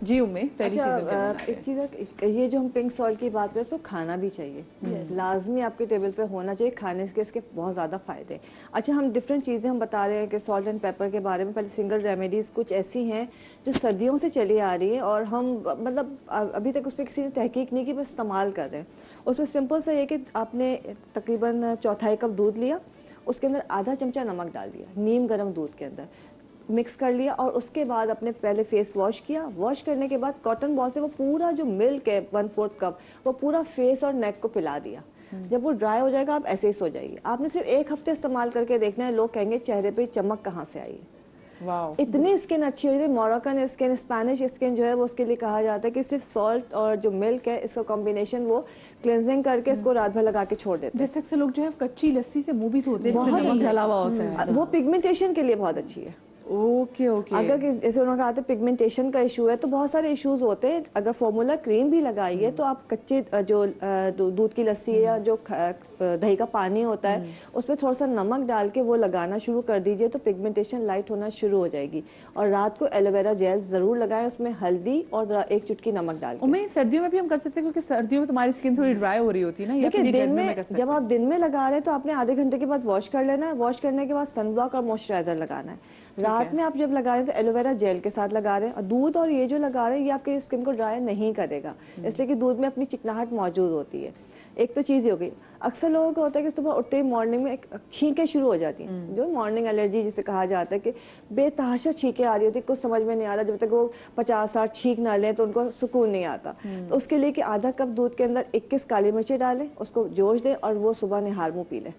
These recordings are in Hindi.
जी उम्मीद पहली एक चीज़, ये जो हम पिंक सॉल्ट की बात करें, इसको खाना भी चाहिए, लाजमी आपके टेबल पे होना चाहिए। खाने के इसके बहुत ज़्यादा फ़ायदे हैं। अच्छा, हम डिफरेंट चीज़ें हम बता रहे हैं कि सॉल्ट एंड पेपर के बारे में। पहले सिंगल रेमेडीज़ कुछ ऐसी हैं जो सर्दियों से चली आ रही है और हम मतलब अभी तक उस पर किसी ने तहकीक नहीं की, बस इस्तेमाल कर रहे हैं। उसमें सिंपल सा ये कि आपने तकरीबन 1/4 कप दूध लिया, उसके अंदर आधा चमचा नमक डाल दिया, नीम गर्म दूध के अंदर मिक्स कर लिया, और उसके बाद अपने पहले फेस वॉश किया। वॉश करने के बाद कॉटन बॉल से वो पूरा जो मिल्क है 1/4 कप वो पूरा फेस और नेक को पिला दिया। जब वो ड्राई हो जाएगा आप ऐसे ही सो जाइए। आपने सिर्फ 1 हफ्ते इस्तेमाल करके देखना है, लोग कहेंगे चेहरे पे चमक कहाँ से आई है। इतनी स्किन अच्छी हो जाती है। मोरक्कन स्किन, स्पेनिश स्किन जो है वो उसके लिए कहा जाता है कि सिर्फ सॉल्ट और जो मिल्क है इसका कॉम्बिनेशन वो क्लेंजिंग करके इसको रात भर लगा के छोड़ देते हैं। जैसे लोग जो है कच्ची लस्सी से मुंह भी धोते हैं जिसमें नमक जला हुआ होता है, वो पिगमेंटेशन के लिए बहुत अच्छी है। Okay okay. अगर जैसे उन्होंने कहा था पिगमेंटेशन का इशू है तो बहुत सारे इश्यूज होते हैं। अगर फॉर्मूला क्रीम भी लगाइए तो आप कच्चे जो दूध की लस्सी या जो दही का पानी होता है उसमें थोड़ा सा नमक डाल के वो लगाना शुरू कर दीजिए तो पिगमेंटेशन लाइट होना शुरू हो जाएगी। और रात को एलोवेरा जेल जरूर लगाएं, उसमें हल्दी और 1 चुटकी नमक डाल के। सर्दियों में भी हम कर सकते हैं क्योंकि सर्दियों में तुम्हारी स्किन थोड़ी ड्राई हो रही होती है ना। देखिए दिन में जब आप दिन में लगा रहे हैं तो आपने आधे घंटे के बाद वॉश कर लेना है। वॉश करने के बाद सनब्लॉक और मॉइस्चराइजर लगाना है। रात में आप जब लगा रहे हैं तो एलोवेरा जेल के साथ लगा रहे हैं। और दूध और ये जो लगा रहे हैं ये आपकी स्किन को ड्राई नहीं करेगा, इसलिए कि दूध में अपनी चिकनाहट मौजूद होती है। एक तो चीज़ हो गई। अक्सर लोगों को होता है कि सुबह उठते ही मॉर्निंग में छींकें शुरू हो जाती हैं, जो मॉर्निंग एलर्जी जिसे कहा जाता है, कि बेतहाशा छींकें आ रही होती है, कुछ समझ में नहीं आ रहा। जब तक वो 50-60 छींक ना लें तो उनको सुकून नहीं आता। तो उसके लिए कि आधा कप दूध के अंदर 21 काली मिर्ची डालें, उसको जोश दें और वो सुबह निहार मुँह पी लें।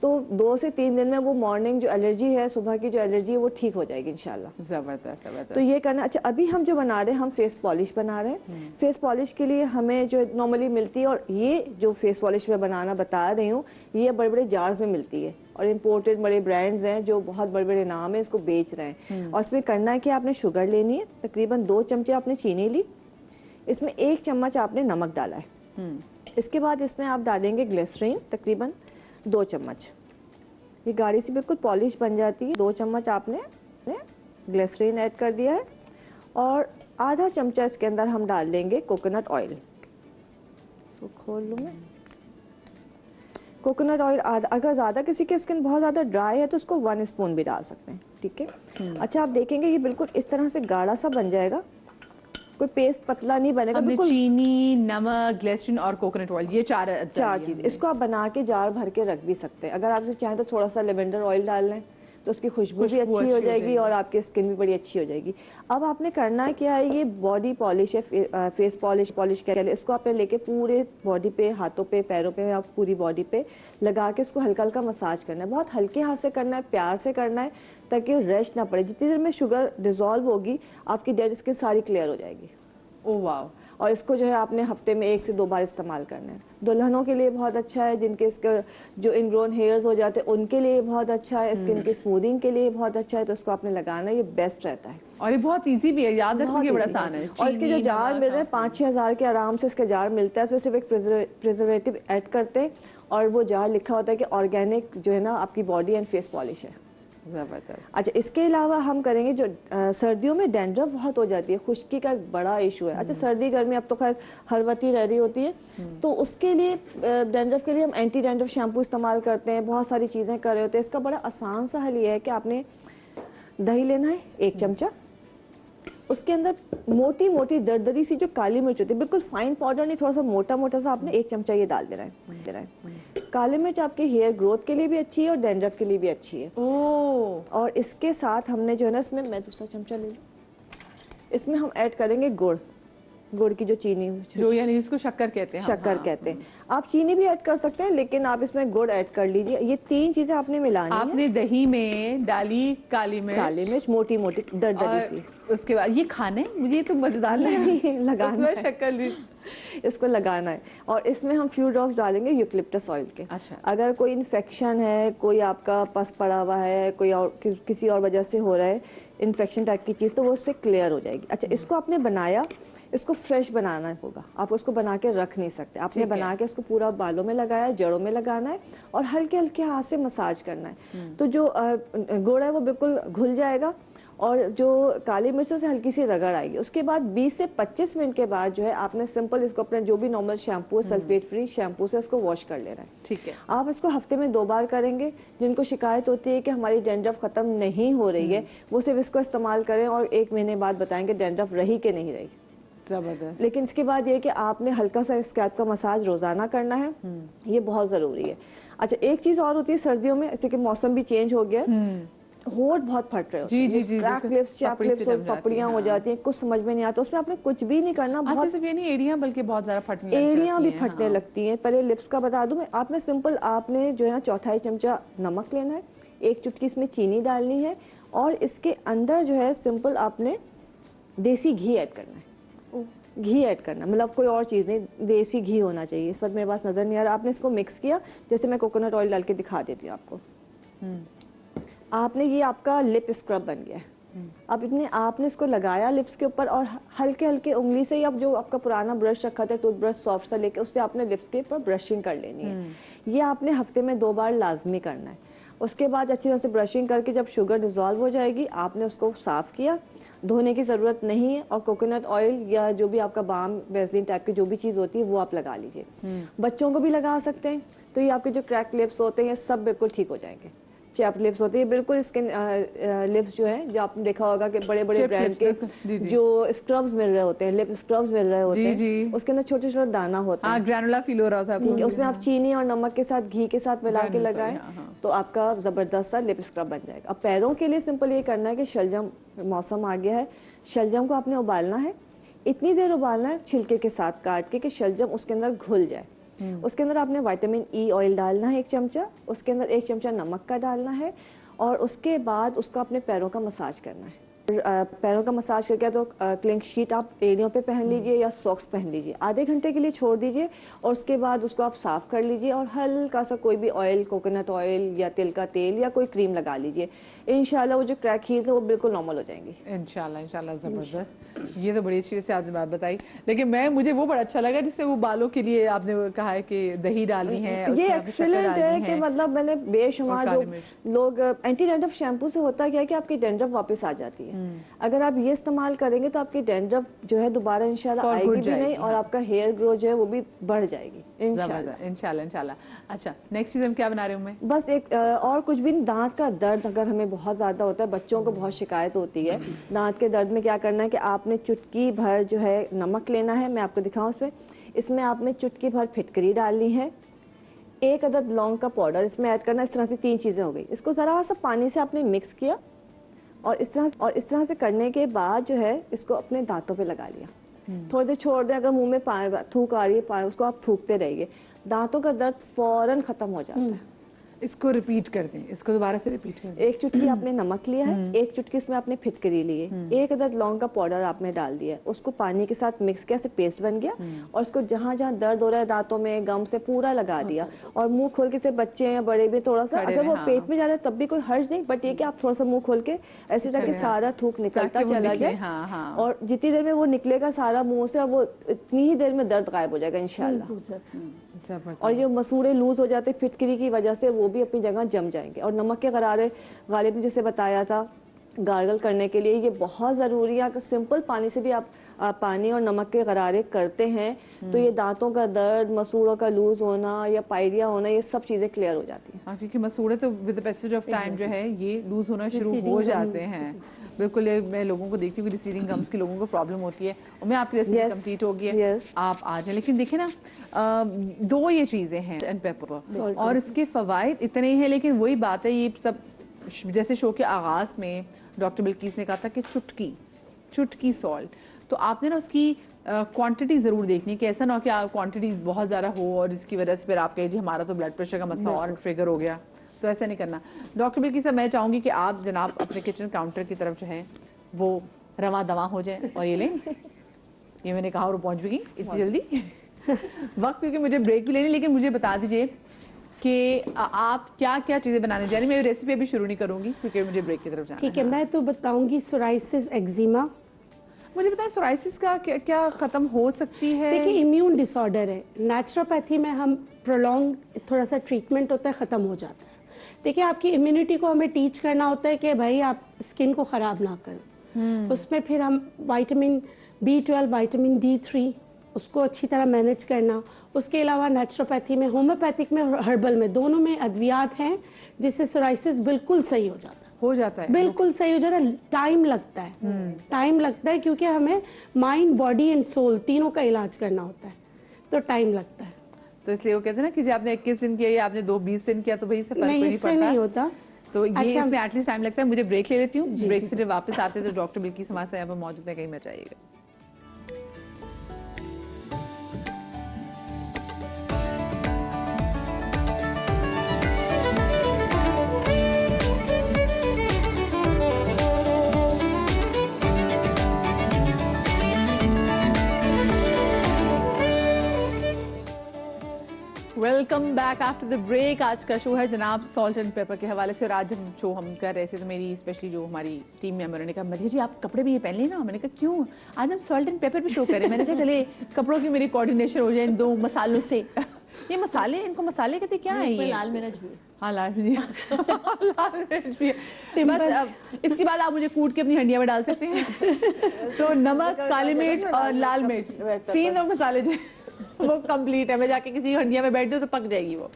तो 2 से 3 दिन में वो मॉर्निंग जो एलर्जी है, सुबह की जो एलर्जी है वो ठीक हो जाएगी इंशाल्लाह। जबरदस्त जबरदस्त। तो ये करना। अच्छा, अभी हम जो बना रहे हैं, हम फेस पॉलिश बना रहे हैं। फेस पॉलिश के लिए हमें जो नॉर्मली मिलती है, और ये जो फेस पॉलिश में बनाना बता रही हूँ ये बड़े बड़े जार्स में मिलती है और इम्पोर्टेड बड़े ब्रांड्स हैं जो बहुत बड़े बड़े नाम है इसको बेच रहे हैं। और इसमें करना है कि आपने शुगर लेनी है, तकरीबन 2 चमचे आपने चीनी ली, इसमें 1 चम्मच आपने नमक डाला है। इसके बाद इसमें आप डालेंगे ग्लिसरीन, तकरीबन 2 चम्मच। ये गाढ़ी सी बिल्कुल पॉलिश बन जाती है। 2 चम्मच आपने ग्लिसरीन ऐड कर दिया है और आधा चमचा इसके अंदर हम डाल देंगे कोकोनट ऑयल। इसको खोल लूँ मैं। कोकोनट ऑयल आधा, अगर ज़्यादा किसी की स्किन बहुत ज़्यादा ड्राई है तो उसको 1 स्पून भी डाल सकते हैं, ठीक है। अच्छा, आप देखेंगे ये बिल्कुल इस तरह से गाढ़ा सा बन जाएगा, कोई पेस्ट पतला नहीं बनेगा। बिल्कुल चीनी, नमक, ग्लिसरीन और कोकोनट ऑयल, ये चार चीज़। इसको आप बना के जार भर के रख भी सकते हैं। अगर आप चाहें तो थोड़ा सा लेवेंडर ऑयल डाल लें तो उसकी खुशबू भी अच्छी हो जाएगी और आपकी स्किन भी बड़ी अच्छी हो जाएगी। अब आपने करना क्या है, ये बॉडी पॉलिश है, फेस पॉलिश कह रहे हैं, इसको आपने लेके पूरे बॉडी पे, हाथों पे, पैरों पे, आप पूरी बॉडी पे लगा के उसको हल्का हल्का मसाज करना है। बहुत हल्के हाथ से करना है, प्यार से करना है ताकि रेस्ट ना पड़े। जितनी देर में शुगर डिजोल्व होगी आपकी डेड स्किन सारी क्लियर हो जाएगी। ओह वाह। और इसको जो है आपने हफ्ते में 1 से 2 बार इस्तेमाल करना है। दुल्हनों के लिए बहुत अच्छा है, जिनके इसके जो इनग्रोन हेयर्स हो जाते हैं उनके लिए बहुत अच्छा है, स्किन की स्मूथिंग के लिए बहुत अच्छा है। तो इसको आपने लगाना है, ये बेस्ट रहता है और ये बहुत इजी भी है, याद रखने के बड़ा आसान है। और इसके जो जार मिल रहे हैं 5-6 हज़ार के आराम से इसके जार मिलता है। तो सिर्फ एक प्रिजर्वेटिव ऐड करते हैं और वो जार लिखा होता है कि ऑर्गेनिक जो है ना आपकी बॉडी एंड फेस पॉलिश है। जबरदस्त। अच्छा, इसके अलावा हम करेंगे जो सर्दियों में डैंड्रफ बहुत हो जाती है, खुश्की का एक बड़ा इशू है। अच्छा, सर्दी गर्मी अब तो खैर हर वक्त ही रह रही होती है, तो उसके लिए डैंड्रफ के लिए हम एंटी डैंड्रफ शैम्पू इस्तेमाल करते हैं, बहुत सारी चीज़ें कर रहे होते हैं। इसका बड़ा आसान सा हल ये है कि आपने दही लेना है 1 चमचा, उसके अंदर मोटी मोटी दरदरी सी जो काली मिर्च होती है, बिल्कुल फाइन पाउडर नहीं, थोड़ा सा मोटा मोटा सा आपने 1 चमचा ये डाल देना है। काली मिर्च आपके हेयर ग्रोथ के लिए भी अच्छी है और डैंड्रफ के लिए भी अच्छी है। और इसके साथ हमने जो है ना, इसमें मैं दूसरा चमचा ले लूँ, इसमें हम ऐड करेंगे गुड़ की जो चीनी, जो यानी इसको शक्कर कहते हैं। शक्कर कहते हैं। आप चीनी भी ऐड कर सकते हैं लेकिन आप इसमें गुड़ ऐड कर लीजिए। ये 3 चीजें आपने मिलानी है। आपने दही में डाली काली मिर्च मोटी मोटी दरदरी सी। उसके बाद ये खाने मुझे तो मजेदार लगाना है, शक्कर इसको लगाना है। और इसमें हम फ्यू ड्रॉप्स डालेंगे यूकलिप्टस ऑयल के। अच्छा। अगर कोई इन्फेक्शन है, कोई आपका पस पड़ा हुआ है, कोई और किसी और वजह से हो रहा है इन्फेक्शन टाइप की चीज़, तो वो उससे क्लियर हो जाएगी। अच्छा, इसको आपने बनाया, इसको फ्रेश बनाना होगा, आप उसको बना के रख नहीं सकते। आपने बना के इसको पूरा बालों में लगाया, जड़ों में लगाना है और हल्के हल्के हाथ से मसाज करना है। तो जो गुड़ है वो बिल्कुल घुल जाएगा और जो काली मिर्चों से हल्की सी रगड़ आएगी। उसके बाद 20 से 25 मिनट के बाद जो है आपने सिंपल इसको अपने जो भी नॉर्मल शैम्पू है, सल्फेट फ्री शैम्पू से इसको वॉश कर लेना है। ठीक है। आप इसको हफ्ते में 2 बार करेंगे। जिनको शिकायत होती है कि हमारी डैंड्रफ खत्म नहीं हो रही है, वो सिर्फ इसको इस्तेमाल करें और 1 महीने बाद बताएंगे डैंड्रफ रही कि नहीं रही। जबरदस्त। लेकिन इसके बाद ये कि आपने हल्का सा स्कैल्प का मसाज रोजाना करना है, ये बहुत जरूरी है। अच्छा, एक चीज और होती है सर्दियों में, जैसे कि मौसम भी चेंज हो गया, होठ बहुत फट रहे होते हैं, जी, क्रैक लिप्स, चैप लिप्स और पपड़ियां हो जाती हैं, कुछ समझ में नहीं आता। उसमें आपने कुछ भी नहीं करना, अच्छा, सिर्फ ये नहीं, एड़ियां बल्कि बहुत ज्यादा फटने लग जाती हैं। एड़ियां भी फटने लगती हैं। पहले लिप्स का बता दूं मैं, आपने सिंपल आपने जो है ना 1/4 चमचा नमक लेना है, 1 चुटकी इसमें चीनी डालनी है और इसके अंदर जो है सिंपल आपने देसी घी ऐड करना है। घी ऐड करना, मतलब कोई और चीज़ नहीं, देसी घी होना चाहिए। इस वक्त मेरे पास नज़र नहीं आ रहा। आपने इसको मिक्स किया, जैसे मैं कोकोनट ऑयल डाल के दिखा देती हूँ आपको। आपने ये आपका लिप स्क्रब बन गया है। अब इतने आपने इसको लगाया लिप्स के ऊपर और हल्के हल्के उंगली से, आप जो आपका पुराना ब्रश रखा था टूथब्रश सॉफ्ट सा लेके, उससे आपने लिप्स के ऊपर ब्रशिंग कर लेनी है। ये आपने हफ्ते में 2 बार लाजमी करना है। उसके बाद अच्छी तरह से ब्रशिंग करके जब शुगर डिजॉल्व हो जाएगी, आपने उसको साफ किया, धोने की ज़रूरत नहीं है। और कोकोनट ऑयल या जो भी आपका बाम वेस्लिन टाइप की जो भी चीज़ होती है वो आप लगा लीजिए। बच्चों को भी लगा सकते हैं, तो ये आपके जो क्रैक लिप्स होते हैं सब बिल्कुल ठीक हो जाएंगे। चैप लिप्स होते हैं, बिल्कुल स्किन लिप्स जो है, जो आपने देखा होगा कि बड़े बड़े ब्रांड के जो स्क्रब्स मिल रहे होते हैं, लिप स्क्रब्स मिल रहे होते हैं, उसके अंदर छोटे छोटे दाना होता है, ग्रैनुला फील हो रहा था, उसमें आप चीनी और नमक के साथ घी के साथ मिला के लगाएं तो आपका जबरदस्त सा लिप स्क्रब बन जाएगा। अब पैरों के लिए सिंपल ये करना है कि शलजम, मौसम आ गया है, शलजम को आपने उबालना है। इतनी देर उबालना है छिलके के साथ काट के कि शलजम उसके अंदर घुल जाए। उसके अंदर आपने विटामिन ई ऑयल डालना है 1 चमचा, उसके अंदर 1 चमचा नमक का डालना है और उसके बाद उसको अपने पैरों का मसाज करना है। पैरों का मसाज करके तो क्लिंक शीट आप एड़ियों पे पहन लीजिए या सॉक्स पहन लीजिए, आधे घंटे के लिए छोड़ दीजिए और उसके बाद उसको आप साफ कर लीजिए और हल्का सा कोई भी ऑयल, कोकोनट ऑयल या तिल का तेल या कोई क्रीम लगा लीजिए। इंशाल्लाह वो जो क्रैक हील्स है वो बिल्कुल नॉर्मल हो जाएंगी। इंशाल्लाह इंशाल्लाह। जबरदस्त, ये तो बड़ी अच्छी से आपने बात बताई। लेकिन मुझे वो बड़ा अच्छा लगा जिससे वो बालों के लिए आपने कहा है कि दही डालनी है। ये एक्सीलेंट है कि मतलब मैंने बेशुमार लोग एंटी डैंड्रफ शैम्पू से होता क्या है कि आपकी डैंड्रफ वापस आ जाती है। अगर आप ये इस्तेमाल करेंगे तो आपकी डैंड्रफ जो है दोबारा इंशाल्लाह आएगी भी नहीं और आपका हेयर ग्रो जो है वो भी बढ़ जाएगी इंशाल्लाह इंशाल्लाह इंशाल्लाह। अच्छा, नेक्स्ट चीज हम क्या बना रहे हूँ मैं? बस एक और कुछ भी, दांत का दर्द अगर हमें बहुत ज्यादा होता है, बच्चों को बहुत शिकायत होती है दांत के दर्द में, क्या करना है कि आपने चुटकी भर जो है नमक लेना है, मैं आपको दिखाऊं इसमें आपने चुटकी भर फिटकरी डालनी है, 1 अदद लौंग का पाउडर इसमें ऐड करना है। इस तरह से 3 चीजें हो गई। इसको जरा सा पानी से आपने मिक्स किया और इस तरह से करने के बाद जो है इसको अपने दांतों पे लगा लिया। थोड़ी देर छोड़ दें, अगर मुंह में थूक आ रही है उसको आप थूकते रहिए, दांतों का दर्द फौरन खत्म हो जाता है। इसको रिपीट कर दें, इसको दोबारा से रिपीट कर दें। 1 चुटकी आपने नमक लिया है, 1 चुटकी इसमें आपने फिटकरी ली है, 1 अदद लौंग का पाउडर आपने डाल दिया है, उसको पानी के साथ मिक्स किया, से पेस्ट बन गया और उसको जहाँ जहाँ दर्द हो रहा है दांतों में, गम से पूरा लगा दिया। और मुंह खोल के, से बच्चे हैं या बड़े भी थोड़ा सा, अगर वो पेट में जा रहा है तब भी कोई हर्ज नहीं, बट ये कि आप थोड़ा सा मुंह खोल के ऐसे ताकि सारा थूक निकलता चला जाए और जितनी देर में वो निकलेगा सारा मुंह से और वो इतनी ही देर में दर्द गायब हो जाएगा इंशाल्लाह। और ये मसूड़े लूज हो जाते फिटकरी की वजह से, वो भी अपनी जगह जम जाएंगे। और नमक के गरारे गालिब ने जैसे बताया था गार्गल करने के लिए, ये बहुत ज़रूरी है। अगर सिंपल पानी से भी आप पानी और नमक के गरारे करते हैं तो ये दांतों का दर्द, मसूड़ों का लूज होना या पायरिया होना, ये सब चीज़ें क्लियर हो जाती हैं। क्योंकि मसूड़े तो with the passage of time जो है ये लूज होना शुरू हो जाते हैं। बिल्कुल, मैं लोगों को देखती हूँ कि रिसीडिंग गम्स की लोगों को प्रॉब्लम होती है और मैं आपकी रेसिपी कंप्लीट हो गई है, आप आ जाए। लेकिन देखिए ना, 2 ये चीज़ें हैं एंड पेपर और इसके फ़वाइद इतने हैं, लेकिन वही बात है, ये सब जैसे शो के आगाज़ में डॉक्टर बिल्किस ने कहा था कि चुटकी सॉल्ट, तो आपने ना उसकी क्वांटिटी ज़रूर देखनी कि ऐसा ना हो कि क्वांटिटी बहुत ज़्यादा हो और जिसकी वजह से फिर आप कहें जी हमारा तो ब्लड प्रेशर का मसला और ट्रिगर हो गया, तो ऐसा नहीं करना। डॉक्टर बिल्किस साहब, मैं चाहूँगी कि आप जनाब अपने किचन काउंटर की तरफ जो है वो रवा दवा हो जाए और ये लें। ये मैंने कहा और पहुँच भी गई इतनी जल्दी वक्त, क्योंकि मुझे ब्रेक भी लेनी। लेकिन मुझे बता दीजिए कि आप क्या क्या चीज़ें बनाने जा रही हैं। मैं रेसिपी अभी शुरू नहीं करूँगी क्योंकि मुझे ब्रेक की तरफ जाना है। ठीक है, मैं तो बताऊँगी सोराइसिस, एक्जिमा। मुझे बताएं सोराइसिस का क्या ख़त्म हो सकती है? देखिए, इम्यून डिसऑर्डर है, नेचुरोपैथी में हम प्रोलॉन्ग थोड़ा सा ट्रीटमेंट होता है, ख़त्म हो जाता है। देखिए आपकी इम्यूनिटी को हमें टीच करना होता है कि भाई आप स्किन को ख़राब ना करो। उसमें फिर हम विटामिन B12, विटामिन D3 उसको अच्छी तरह मैनेज करना। उसके अलावा नेचुरोपैथी में, होम्योपैथिक में, हर्बल में, दोनों में अद्वियात हैं जिससे सोराइसिस बिल्कुल सही हो जाता है। बिल्कुल सही हो जाता है। टाइम लगता है, टाइम लगता है क्योंकि हमें माइंड, बॉडी एंड सोल तीनों का इलाज करना होता है, तो टाइम लगता है। तो इसलिए वो कहते हैं ना कि जब आपने 21 दिन किया या आपने 20 दिन किया तो भाई इससे फर्क नहीं, नहीं इससे पड़ता। नहीं होता। तो ये अच्छा, इसमें एटलीस्ट टाइम लगता है। मुझे ब्रेक ले लेती हूँ, जी, ब्रेक जी, से जब वापस आते हैं तो डॉक्टर बिल्किस हमारे साथ यहाँ पर मौजूद है, कहीं मत जाइएगा। Welcome back after the break. आज का शो है जनाब सॉल्ट एंड पेपर के हवाले से, और आज जब शो हम कर रहे थे तो मेरी स्पेशली जो हमारी टीम मेंबर ने कहा मध्य जी आप कपड़े भी ये पहन लें ना। मैंने कहा क्यों, आज हम सॉल्ट एंड पेपर पे शो करें। मैंने कहा चले कपड़ों की मेरी कोऑर्डिनेशन हो जाए इन दो मसालों से। ये मसाले, इनको मसाले कहते क्या है? ये लाल मिर्च भी, हाँ लाल मिर्च लाल मिर्च भी है। बस अब इसके बाद आप मुझे कूट के अपनी हंडिया में डाल सकते हैं। तो नमक, काली मिर्च और लाल मिर्च, तीनों मसाले जो वो कंप्लीट है। मैं जाके किसी हंडिया में बैठ दूँ तो पक जाएगी वो।